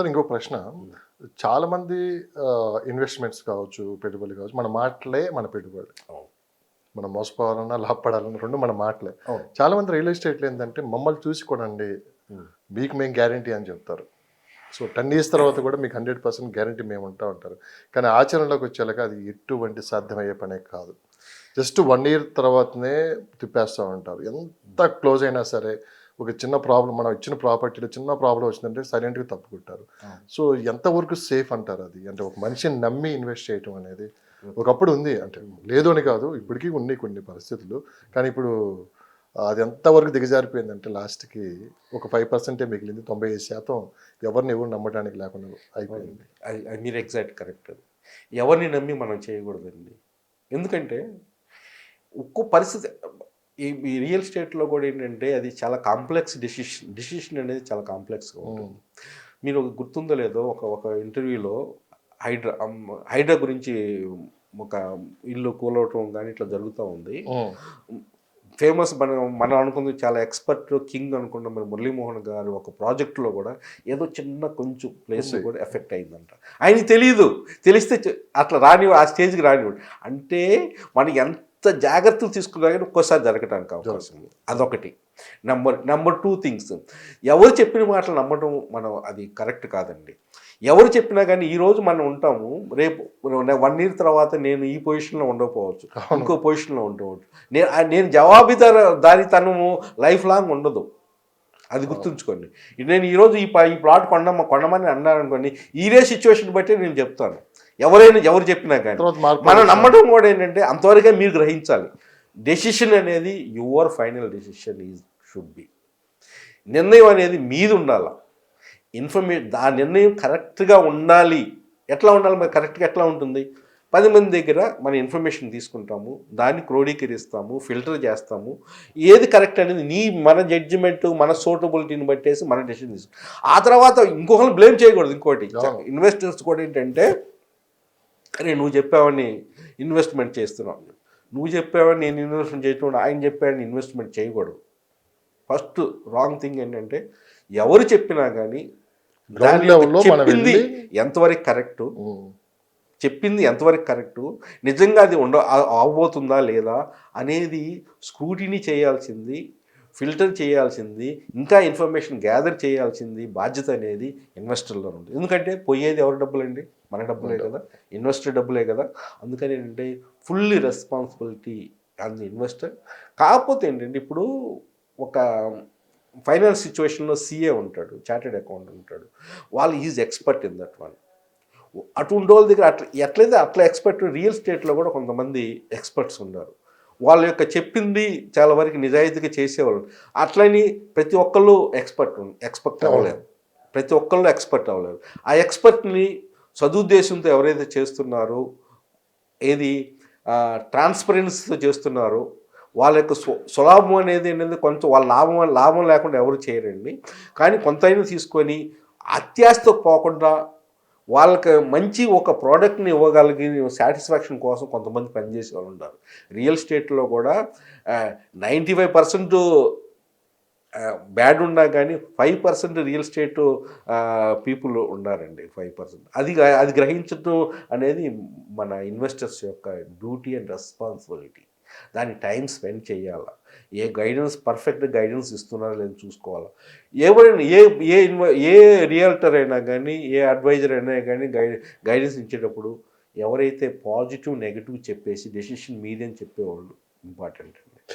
Sir ఇంకో ప్రశ్న. చాలామంది ఇన్వెస్ట్‌మెంట్స్ కావచ్చు, పెట్టుబడులు కావచ్చు, మన మాటలే మన పెట్టుబడి. అవును. మనం మోసపోవాలన్నా, లాభపడాలన్నా 2 మన మాటలే. అవును. చాలామంది రియల్ ఎస్టేట్‌లో ఏందంటే మమ్మల్ని చూసి కొనండి. మీకు మేము గ్యారంటీ అని చెప్తారు. సో 10 ఇయర్స్ తర్వాత కూడా మీకు 100% గ్యారంటీ మేము ఉంటారు. కానీ ఆచరణలోకి వచ్చేలాగా అది ఎటువంటి సాధ్యమయ్యే పనే కాదు. జస్ట్ 1 ఇయర్ తర్వాతనే తిప్పేస్తా ఉంటారు. ఎంత క్లోజ్ అయినా సరే ఒక చిన్న ప్రాబ్లమ్ మనం ఇచ్చిన ప్రాపర్టీలో చిన్న ప్రాబ్లమ్ వచ్చిందంటే సైలెంట్‌గా తప్పుకుంటారు. సో ఎంతవరకు సేఫ్ అంటారు అది? అంటే ఒక మనిషిని నమ్మి ఇన్వెస్ట్ చేయటం అనేది ఒకప్పుడు ఉంది. అంటే లేదు అని కాదు, ఇప్పటికీ ఉన్నాయి కొన్ని పరిస్థితులు. కానీ ఇప్పుడు అది ఎంతవరకు దిగజారిపోయిందంటే లాస్ట్‌కి ఒక 5% మిగిలింది. 95% ఎవరిని ఎవరు నమ్మడానికి లేకుండా అయిపోయింది. అది మీరు ఎగ్జాక్ట్ కరెక్ట్. అది ఎవరిని నమ్మి మనం చేయకూడదండి. ఎందుకంటే ఒక్కో పరిస్థితి ఈ రియల్ ఎస్టేట్లో కూడా ఏంటంటే అది చాలా కాంప్లెక్స్ డిసిషన్ అనేది చాలా కాంప్లెక్స్గా ఉంటుంది. మీరు గుర్తుందో లేదో ఒక ఇంటర్వ్యూలో హైడ్రా గురించి ఒక ఇల్లు కూలవటం కానీ ఇట్లా జరుగుతూ ఉంది. ఫేమస్ మనం అనుకుంది చాలా ఎక్స్పర్ట్ కింగ్ అనుకున్న మన మురళీమోహన్ గారు ఒక ప్రాజెక్టులో కూడా ఏదో చిన్న కొంచెం ప్లేస్ కూడా ఎఫెక్ట్ అయిందంట. ఆయనకి తెలియదు. తెలిస్తే అట్లా ఆ స్టేజ్కి రానివాడు. అంటే మనం ఎంత జాగ్రత్తలు తీసుకున్నా కానీ ఒక్కోసారి జరగడానికి అవకాశం ఉంది. అదొకటి. నెంబర్ 2 థింగ్స్, ఎవరు చెప్పిన మాటలు నమ్మడం మనం అది కరెక్ట్ కాదండి. ఎవరు చెప్పినా కానీ ఈరోజు మనం ఉంటాము, రేపు 1 ఇయర్ తర్వాత నేను ఈ పొజిషన్లో ఉండకపోవచ్చు, ఇంకో పొజిషన్లో ఉండవచ్చు. నేను జవాబుదారీతనము లైఫ్ లాంగ్ ఉండదు. అది గుర్తుంచుకోండి. నేను ఈరోజు ఈ ప్లాట్ కొనమని అన్నారనుకోండి, ఈరే సిచ్యువేషన్ బట్టి నేను చెప్తాను. ఎవరు చెప్పినా కానీ మనం నమ్మడం కూడా ఏంటంటే అంతవరకే మీరు గ్రహించాలి. డెసిషన్ అనేది your final decision should be. నిర్ణయం అనేది మీది ఉండాలి. ఆ నిర్ణయం కరెక్ట్గా ఉండాలి. ఎట్లా ఉండాలి మరి? కరెక్ట్గా ఎట్లా ఉంటుంది? 10 మంది దగ్గర మన ఇన్ఫర్మేషన్ తీసుకుంటాము, దాన్ని క్రోడీకరిస్తాము, ఫిల్టర్ చేస్తాము. ఏది కరెక్ట్ అనేది మన జడ్జిమెంట్, మన సూటబిలిటీని బట్టేసి మన డెసిషన్ తీసుకుంటాం. ఆ తర్వాత ఇంకొకరిని బ్లేమ్ చేయకూడదు. ఇంకోటి ఇన్వెస్టర్స్ కూడా ఏంటంటే, అరే నువ్వు చెప్పావని ఇన్వెస్ట్మెంట్ చేస్తున్నావు, నువ్వు చెప్పావని నేను ఇన్వెస్ట్మెంట్ చేయటం, ఆయన చెప్పావని ఇన్వెస్ట్మెంట్ చేయకూడదు. ఫస్ట్ రాంగ్ థింగ్ ఏంటంటే, ఎవరు చెప్పినా కానీ చెప్పింది ఎంతవరకు కరెక్టు, చెప్పింది ఎంతవరకు కరెక్టు, నిజంగా అది అవబోతుందా లేదా అనేది స్క్రూటినీ చేయాల్సింది, ఫిల్టర్ చేయాల్సింది, ఇంకా ఇన్ఫర్మేషన్ గ్యాదర్ చేయాల్సింది బాధ్యత అనేది ఇన్వెస్టర్లో ఉంది. ఎందుకంటే పోయేది ఎవరి డబ్బులండి? మన డబ్బులే కదా, ఇన్వెస్టర్ డబ్బులే కదా. అందుకని ఏంటంటే fully responsibility on the investor. కాకపోతే ఏంటంటే ఇప్పుడు ఒక ఫైనాన్స్ సిచ్యువేషన్లో సిఏ ఉంటాడు, చార్టెడ్ అకౌంట్ ఉంటాడు, వాళ్ళు is expert in that one. అటువంటి వాళ్ళ దగ్గర ఎట్లయితే అట్లా ఎక్స్పర్ట్ రియల్ ఎస్టేట్లో కూడా కొంతమంది ఎక్స్పర్ట్స్ ఉన్నారు. వాళ్ళ యొక్క చెప్పింది చాలా వరకు నిజాయితీగా చేసేవాళ్ళు. అట్లని ప్రతి ఒక్కళ్ళు ఎక్స్పర్ట్ అవ్వలేరు. ప్రతి ఒక్కళ్ళు ఎక్స్పర్ట్ అవ్వలేరు. ఆ ఎక్స్పర్ట్ని సదుద్దేశంతో ఎవరైతే చేస్తున్నారో, ఏది ట్రాన్స్పరెన్సీతో చేస్తున్నారో, వాళ్ళ యొక్క స్వలాభం అనేది ఏంటంటే కొంచెం వాళ్ళ లాభం లేకుండా ఎవరు చేయరండి. కానీ కొంతైనా తీసుకొని అత్యాశతో పోకుండా వాళ్ళకి మంచి ఒక ప్రోడక్ట్ని ఇవ్వగలిగిన సాటిస్ఫాక్షన్ కోసం కొంతమంది పనిచేసే వాళ్ళు ఉంటారు. రియల్ ఎస్టేట్లో కూడా 95% బ్యాడ్ ఉన్నా కానీ 5% రియల్ ఎస్టేట్ పీపుల్ ఉన్నారండి. 5% అది గ్రహించడం అనేది మన ఇన్వెస్టర్స్ యొక్క డ్యూటీ అండ్ రెస్పాన్సిబిలిటీ. దాన్ని టైం స్పెండ్ చేయాలా, పర్ఫెక్ట్ గైడెన్స్ ఇస్తున్నారా లేదని చూసుకోవాలా. ఎవరైనా ఏ రియల్టర్ అయినా కానీ, ఏ అడ్వైజర్ అయినా కానీ గైడెన్స్ ఇచ్చేటప్పుడు ఎవరైతే పాజిటివ్ నెగిటివ్ చెప్పేసి డెసిషన్ మీదే అని చెప్పేవాళ్ళు ఇంపార్టెంట్.